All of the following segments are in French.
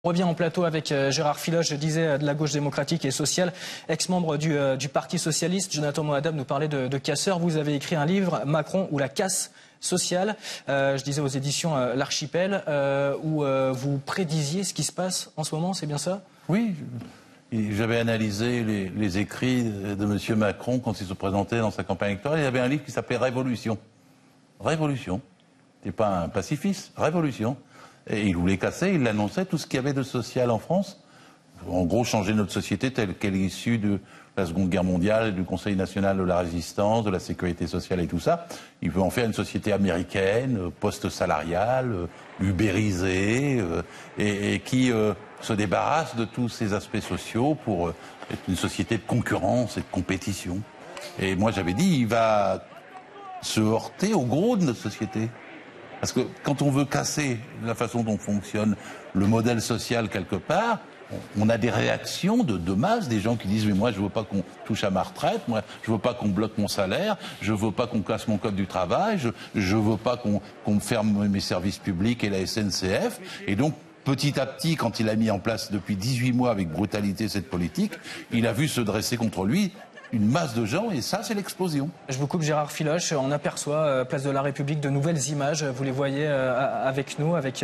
On revient en plateau avec Gérard Filoche, je disais, de la gauche démocratique et sociale, ex-membre du Parti socialiste. Jonathan Moadab nous parlait de casseurs. Vous avez écrit un livre, Macron ou la casse sociale, je disais aux éditions L'Archipel, où vous prédisiez ce qui se passe en ce moment, c'est bien ça? Oui, j'avais analysé les écrits de M. Macron quand il se présentait dans sa campagne électorale. Il y avait un livre qui s'appelait Révolution. Révolution. C'est pas un pacifiste, Révolution. Et il voulait casser, il l'annonçait, tout ce qu'il y avait de social en France. En gros, changer notre société telle qu'elle est issue de la Seconde Guerre mondiale, du Conseil national de la résistance, de la sécurité sociale et tout ça. Il veut en faire une société américaine, post-salariale, ubérisée, et qui se débarrasse de tous ces aspects sociaux pour être une société de concurrence et de compétition. Et moi, j'avais dit, il va se heurter au gros de notre société. Parce que quand on veut casser la façon dont fonctionne le modèle social quelque part, on a des réactions de masse, des gens qui disent « mais moi je veux pas qu'on touche à ma retraite, moi je veux pas qu'on bloque mon salaire, je veux pas qu'on casse mon code du travail, je veux pas qu'on me ferme mes services publics et la SNCF ». Et donc petit à petit, quand il a mis en place depuis 18 mois avec brutalité cette politique, il a vu se dresser contre lui une masse de gens, et ça, c'est l'explosion. Je vous coupe, Gérard Filoche. On aperçoit, place de la République, de nouvelles images. Vous les voyez avec nous, avec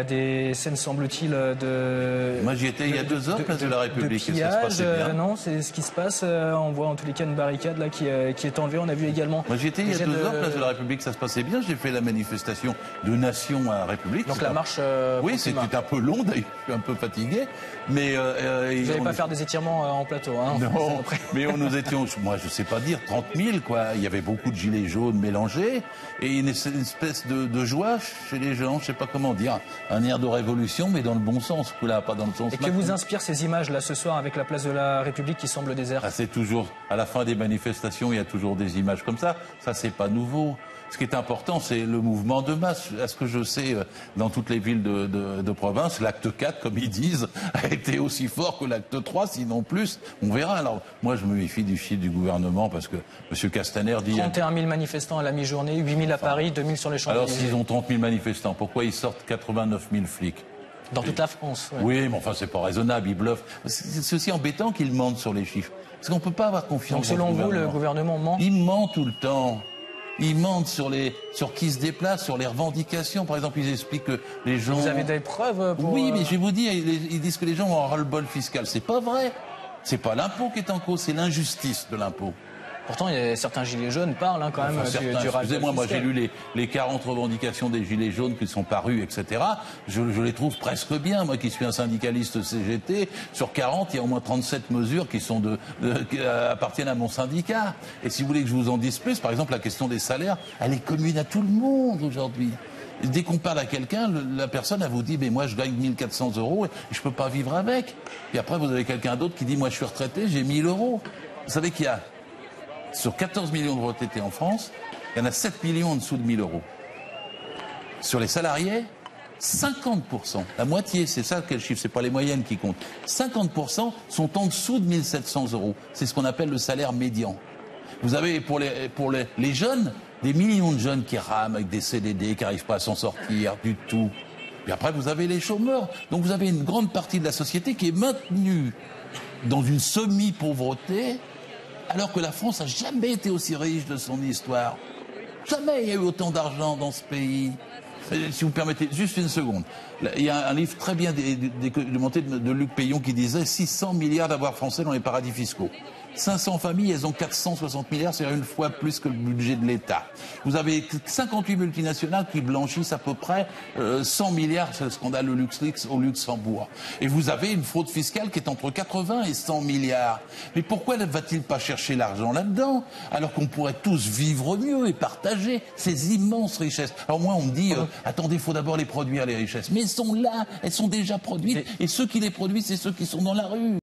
des scènes, semble-t-il, de... Moi, j'y étais il y a 2 heures, place de la République. De pillage, ça se passait bien. Non, c'est ce qui se passe. On voit en tous les cas une barricade là, qui est enlevée. On a vu également... Moi, j'y étais il y a 2 heures, place de la République. Ça se passait bien. J'ai fait la manifestation de Nation à la République. Donc la marche... oui, c'était un peu long, d'ailleurs. Je suis un peu fatigué. Mais... vous n'allez pas faire des étirements en plateau, hein? Non, mais nous étions... Moi, je sais pas dire, 30 000, quoi. Il y avait beaucoup de gilets jaunes mélangés et une espèce de joie chez les gens, je sais pas comment dire. Un air de révolution, mais dans le bon sens, là, pas dans le sens... Et que vous inspirent ces images-là ce soir avec la place de la République qui semble déserte? C'est toujours, à la fin des manifestations, il y a toujours des images comme ça. Ça, c'est pas nouveau. Ce qui est important, c'est le mouvement de masse. À ce que je sais, dans toutes les villes de province, l'acte 4, comme ils disent, a été aussi fort que l'acte 3, sinon plus. On verra. Alors, moi, je me méfie du chiffre du gouvernement parce que M. Castaner dit... 31 000 manifestants à la mi-journée, 8 000 à Paris, 2 000 sur les Champs-Élysées. Alors, s'ils ont 30 000 manifestants, pourquoi ils sortent 89 000 flics? Dans toute la France. Ouais. Oui, mais enfin, c'est pas raisonnable, ils bluffent. C'est aussi embêtant qu'ils mentent sur les chiffres. Parce qu'on peut pas avoir confiance. Donc, selon vous, le gouvernement ment? Il ment tout le temps. Ils mentent sur qui se déplace, sur les revendications. Par exemple, ils expliquent que les gens... Vous avez des preuves pour... Oui, mais je vais vous dire, ils disent que les gens ont un ras-le-bol fiscal. C'est pas vrai. C'est pas l'impôt qui est en cause, c'est l'injustice de l'impôt. Pourtant, il y a certains gilets jaunes parlent quand même du ras-le-bol fiscal. Excusez-moi, moi j'ai lu les 40 revendications des gilets jaunes qui sont parues, etc. Je les trouve presque bien. Moi qui suis un syndicaliste CGT, sur 40, il y a au moins 37 mesures qui sont qui appartiennent à mon syndicat. Et si vous voulez que je vous en dise plus, par exemple, la question des salaires, elle est commune à tout le monde aujourd'hui. Dès qu'on parle à quelqu'un, la personne, elle vous dit, mais moi, je gagne 1 400 € et je peux pas vivre avec. Et après, vous avez quelqu'un d'autre qui dit, moi, je suis retraité, j'ai 1 000 €. Vous savez qu'il y a, sur 14 millions de retraités en France, il y en a 7 millions en dessous de 1 000 €. Sur les salariés, 50%, la moitié, c'est ça quel chiffre, c'est pas les moyennes qui comptent. 50% sont en dessous de 1 700 €. C'est ce qu'on appelle le salaire médian. Vous avez pour les jeunes, des millions de jeunes qui rament avec des CDD, qui n'arrivent pas à s'en sortir du tout. Et après, vous avez les chômeurs. Donc vous avez une grande partie de la société qui est maintenue dans une semi-pauvreté, alors que la France n'a jamais été aussi riche de son histoire. Jamais il y a eu autant d'argent dans ce pays. Si vous permettez, juste une seconde. Il y a un livre très bien documenté de Luc Payon qui disait 600 milliards d'avoirs français dans les paradis fiscaux. 500 familles, elles ont 460 milliards, c'est-à-dire 1 fois plus que le budget de l'État. Vous avez 58 multinationales qui blanchissent à peu près 100 milliards, c'est le scandale de LuxLeaks au Luxembourg. Et vous avez une fraude fiscale qui est entre 80 et 100 milliards. Mais pourquoi ne va-t-il pas chercher l'argent là-dedans, alors qu'on pourrait tous vivre mieux et partager ces immenses richesses? Alors moi, on me dit, attendez, il faut d'abord les produire, les richesses. Mais elles sont là, elles sont déjà produites. Et ceux qui les produisent, c'est ceux qui sont dans la rue.